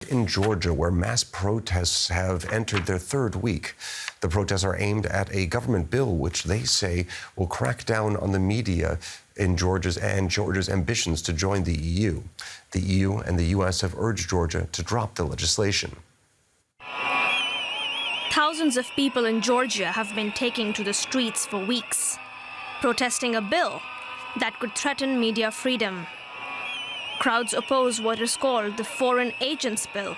in Georgia, where mass protests have entered their third week. The protests are aimed at a government bill which they say will crack down on the media in Georgia's ambitions to join the EU. The EU and the US have urged Georgia to drop the legislation. Thousands of people in Georgia have been taking to the streets for weeks, protesting a bill that could threaten media freedom. Crowds oppose what is called the Foreign Agents Bill,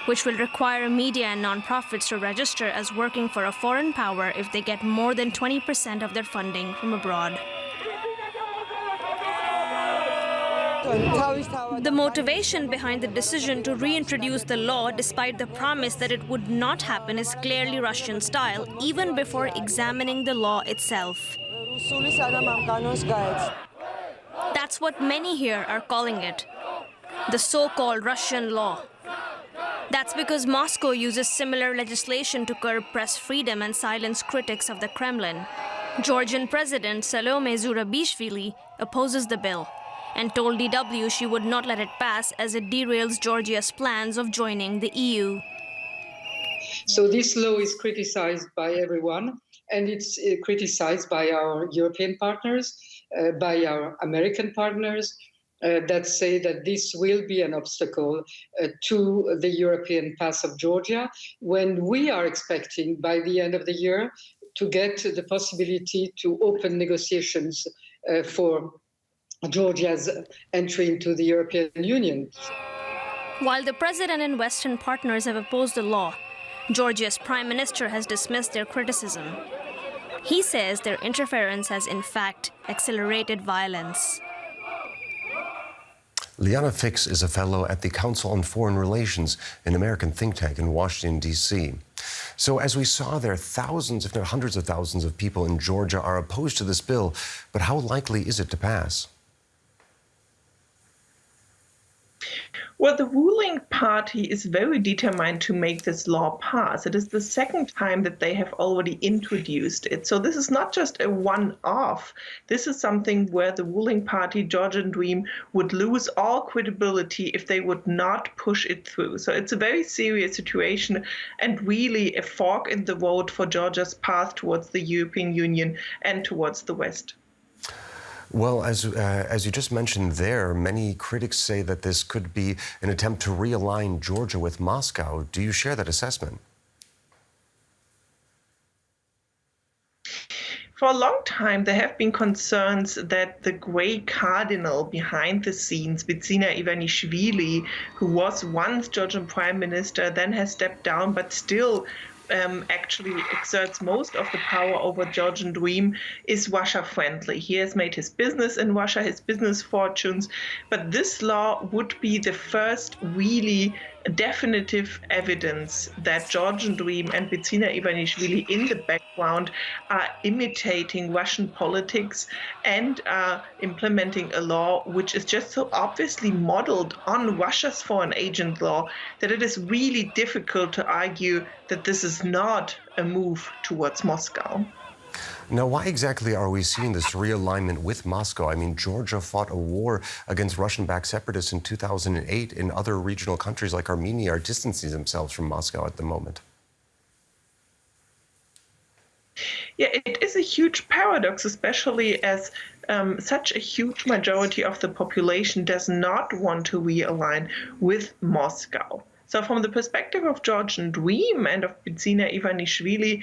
which will require media and nonprofits to register as working for a foreign power if they get more than 20% of their funding from abroad. The motivation behind the decision to reintroduce the law, despite the promise that it would not happen, is clearly Russian style, even before examining the law itself. That's what many here are calling it, the so-called Russian law. That's because Moscow uses similar legislation to curb press freedom and silence critics of the Kremlin. Georgian President Salome Zurabishvili opposes the bill and told DW she would not let it pass as it derails Georgia's plans of joining the EU. So this law is criticized by everyone, and it's criticized by our European partners, by our American partners, that say that this will be an obstacle to the European path of Georgia, when we are expecting by the end of the year to get the possibility to open negotiations for Georgia's entry into the European Union. While the president and Western partners have opposed the law, Georgia's prime minister has dismissed their criticism. He says their interference has in fact accelerated violence. Liana is a fellow at the Council on Foreign Relations, an American think tank in Washington, D.C. So as we saw there, thousands, if not hundreds of thousands of people in Georgia are opposed to this bill, but how likely is it to pass? Well, the ruling party is very determined to make this law pass. It is the second time that they have already introduced it. So this is not just a one-off. This is something where the ruling party, Georgian Dream, would lose all credibility if they would not push it through. So it's a very serious situation and really a fork in the road for Georgia's path towards the European Union and towards the West. Well, as you just mentioned there, many critics say that this could be an attempt to realign Georgia with Moscow. Do you share that assessment? For a long time, there have been concerns that the grey cardinal behind the scenes, Bidzina Ivanishvili, who was once Georgian prime minister, then has stepped down, but still actually exerts most of the power over Georgian Dream, is Russia-friendly. He has made his business in Russia, his business fortunes, but this law would be the first really definitive evidence that Georgian Dream and Bidzina Ivanishvili in the background are imitating Russian politics and are implementing a law which is just so obviously modeled on Russia's foreign agent law that it is really difficult to argue that this is not a move towards Moscow. Now, why exactly are we seeing this realignment with Moscow? I mean, Georgia fought a war against Russian-backed separatists in 2008, and other regional countries like Armenia are distancing themselves from Moscow at the moment. Yeah, it is a huge paradox, especially as such a huge majority of the population does not want to realign with Moscow. So from the perspective of Georgian Dream and of Bidzina Ivanishvili,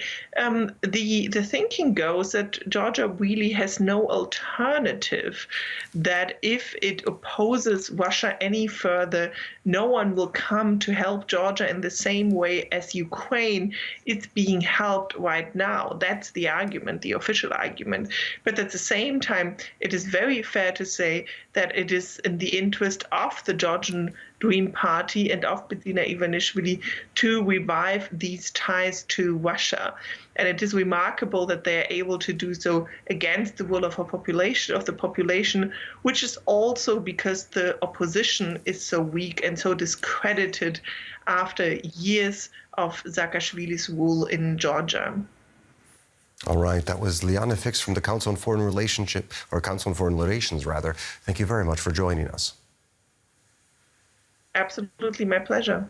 the thinking goes that Georgia really has no alternative, that if it opposes Russia any further, no one will come to help Georgia in the same way as Ukraine is being helped right now. That's the argument, the official argument. But at the same time, it is very fair to say that it is in the interest of the Georgian Dream Party and of Bidzina Ivanishvili to revive these ties to Russia. And it is remarkable that they are able to do so against the will of the population, which is also because the opposition is so weak and so discredited after years of Saakashvili's rule in Georgia. All right, that was Liana from the Council on Foreign Relations, rather. Thank you very much for joining us. Absolutely, my pleasure.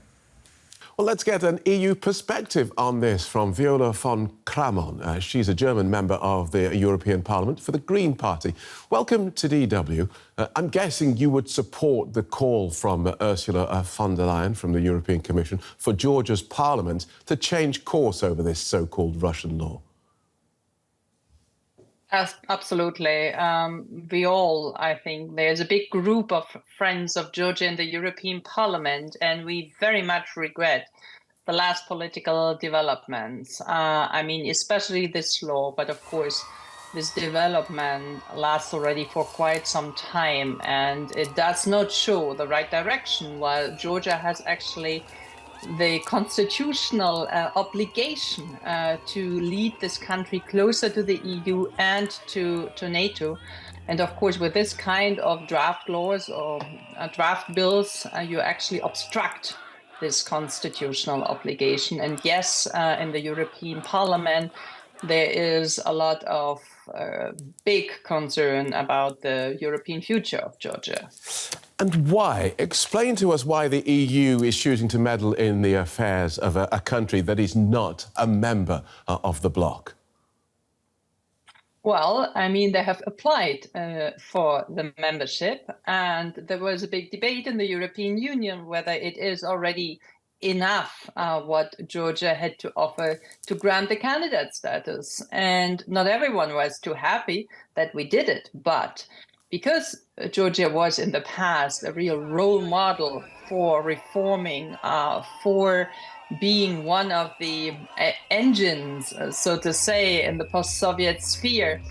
Well, let's get an EU perspective on this from Viola von Cramon. She's a German member of the European Parliament for the Green Party. Welcome to DW. I'm guessing you would support the call from Ursula von der Leyen from the European Commission for Georgia's Parliament to change course over this so-called Russian law. Absolutely. We all, I think, there's a big group of friends of Georgia in the European Parliament, and we very much regret the last political developments. I mean, especially this law, but of course, this development lasts already for quite some time, and it does not show the right direction, while Georgia has actually the constitutional obligation to lead this country closer to the EU and to NATO. And of course, with this kind of draft laws or draft bills, you actually obstruct this constitutional obligation. And yes, in the European Parliament, there is a lot of big concern about the European future of Georgia. And why? Explain to us why the EU is choosing to meddle in the affairs of a country that is not a member of the bloc. Well, I mean, they have applied for the membership, and there was a big debate in the European Union whether it is already enough what Georgia had to offer to grant the candidate status. And not everyone was too happy that we did it, but because Georgia was in the past a real role model for reforming, for being one of the engines, so to say, in the post-Soviet sphere,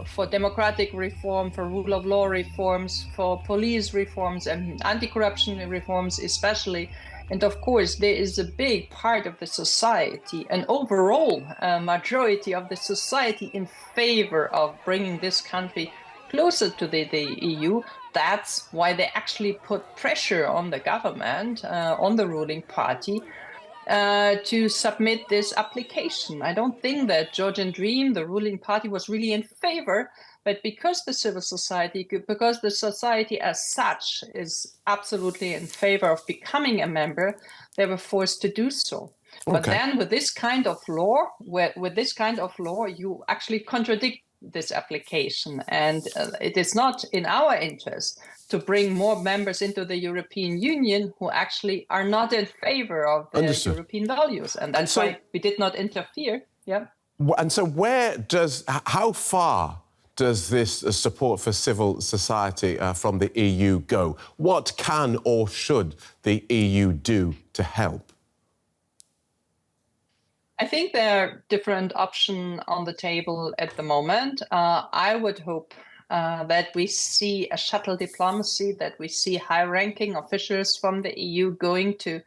for democratic reform, for rule of law reforms, for police reforms and anti-corruption reforms especially. And of course, there is a big part of the society, an overall majority of the society in favor of bringing this country closer to the EU. That's why they actually put pressure on the government, on the ruling party, to submit this application. I don't think that Georgian Dream, the ruling party, was really in favor, but because the civil society, because the society as such is absolutely in favor of becoming a member, they were forced to do so. Okay. But then with this kind of law, you actually contradict this application, and it is not in our interest to bring more members into the European Union who actually are not in favor of the European values, and that's why we did not interfere. Yeah. And so how far does this support for civil society from the EU go? What can or should the EU do to help? I think there are different options on the table at the moment. I would hope that we see a shuttle diplomacy, that we see high-ranking officials from the EU going to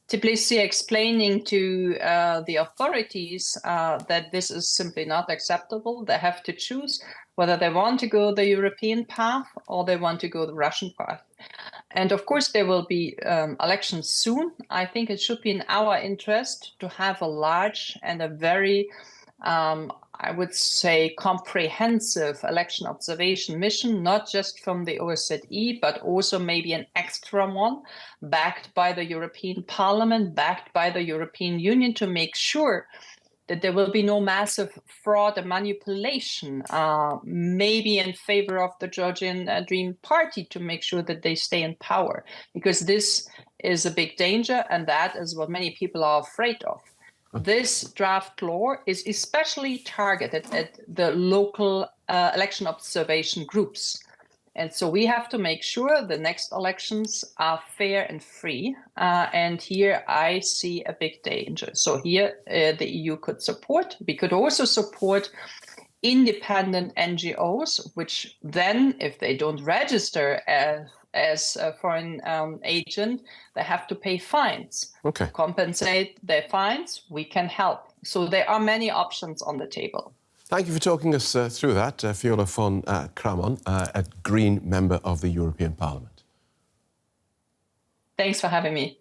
Tbilisi explaining to the authorities that this is simply not acceptable. They have to choose whether they want to go the European path or they want to go the Russian path. And of course, there will be elections soon. I think it should be in our interest to have a large and a very, I would say, comprehensive election observation mission, not just from the OSCE, but also maybe an extra one, backed by the European Parliament, backed by the European Union, to make sure that there will be no massive fraud and manipulation, maybe in favor of the Georgian Dream Party, to make sure that they stay in power, because this is a big danger, and that is what many people are afraid of. This draft law is especially targeted at the local election observation groups. And so we have to make sure the next elections are fair and free. And here I see a big danger. So here the EU could support. We could also support independent NGOs, which then, if they don't register as a foreign agent, they have to pay fines. Okay. To compensate their fines, we can help. So there are many options on the table. Thank you for talking us through that, Viola von Cramon, a Green member of the European Parliament. Thanks for having me.